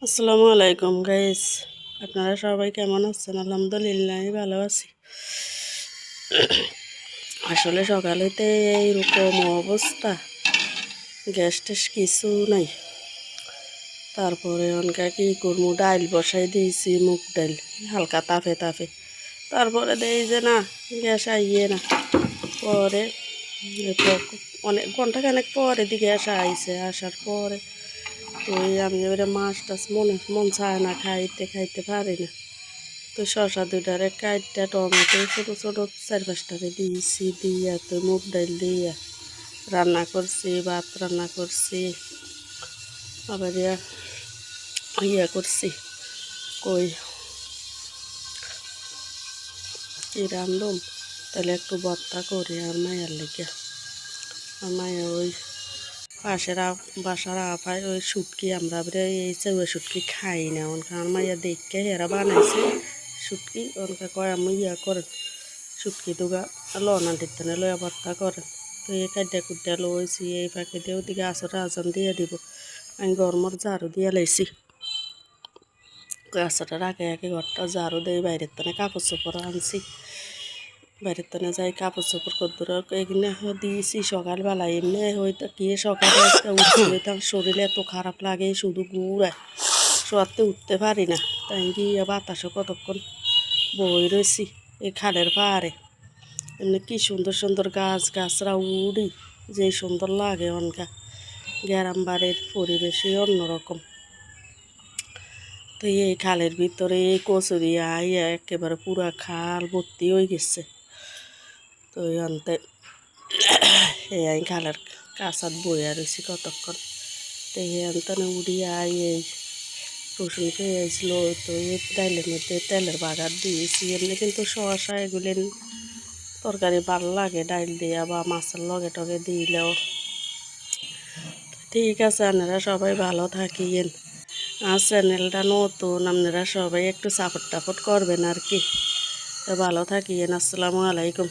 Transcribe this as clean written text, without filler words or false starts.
আসসালামু আলাইকুম গাইস, আপনারা সবাই কেমন আছেন? আলহামদুলিল্লাহ আমি ভালো আছি। আসলে সকালেতে এইরকম অবস্থা, গ্যাস ট্যাস কিছু নাই। তারপরে অনকা কি করবো, ডাইল বসাই দিয়েছি, মুগ ডাইল হালকা তাপে তাপে। তারপরে দেই যে না, গ্যাস আইয়ে না। পরে অনেক ঘন্টাখানেক পরে দি গ্যাস আইছে। আসার পরে তো আমি এবারে মাছ টাছ মন চায় না, খাইতে খাইতে পারি না। তো শসা দুটারে কাটটা টমেটো ছোটো ছোটো 4-5টারে দিয়েছি, দিয়া তো মুগ ডাইল দিয়া রান্না করছি, ভাত রান্না করছি, আবার ইয়া করছি, কই কি রান্ধুম, তাহলে একটু ভর্তা করি আর মায়ের লেগে। আর মায়ের ওই পাশের বাসার আপায় ওই শুটকি, আমরা এই চেউয়া শুটকি খাই না। কারণ মাইয়া দেখে হেরা বানাইছে শুটকি, ওনকে কয় আমি ইয়া করেন শুটকি দুগা লন আনতে লয়া ভর্তা করেন। তো এই কাদ্যা কুদ্যা লইছি, এই ফাঁকে দিয়ে ওদিকে আসর আজান দিয়ে দিব। আমি গরমর ঝাড়ু দিয়ে লাইছি, আসরটার আগে আগে ঘরটা ঝাড়ু দিয়ে বাইরের তানে কাপড় চোপড় আনছি। বাইরের তানে যাই কাপড় চোপড় কদ্দুর এখানে দিয়েছি সকালবেলা। এমনি হয়তো কি সকালে একটা উঠছি, হইতাম শরীরে এত খারাপ লাগে, শুধু গুড়ায় শোয়াতে উঠতে পারি না। তাই গিয়ে বাতাসও কতক্ষণ বই রয়েছি এই খালের পাহাড়ে। এমনি কি সুন্দর সুন্দর গাছ গাছরা উড়ি, যে সুন্দর লাগে। অনকা গ্রাম বাড়ির পরিবেশই অন্যরকম। তো এই খালের ভিতরে এই কচুরি আইয়া একেবারে পুরা খাল ভর্তি হয়ে গেছে। তো এই অন্তে এই আই খালের কাছাত বইয়া রয়েছি কতক্ষণ। তো এই অন্তনে উড়িয়ে আই এই রসুন পেঁয়াজলো, তো এই ডাইলের মধ্যে তেলের বাগার দিয়েছি। এমনি কিন্তু শসা এগুলি তরকারি ভালো লাগে ডাইল দিয়া বা মাছের লগে টগে দিলেও। ঠিক আছে, আপনারা সবাই ভালো থাকিয়েন। আর চ্যানেলটা নতুন, আপনারা সবাই একটু সাপোর্ট টাপোর্ট করবেন আর কি। তো ভালো থাকিয়েন। আসসালামু আলাইকুম।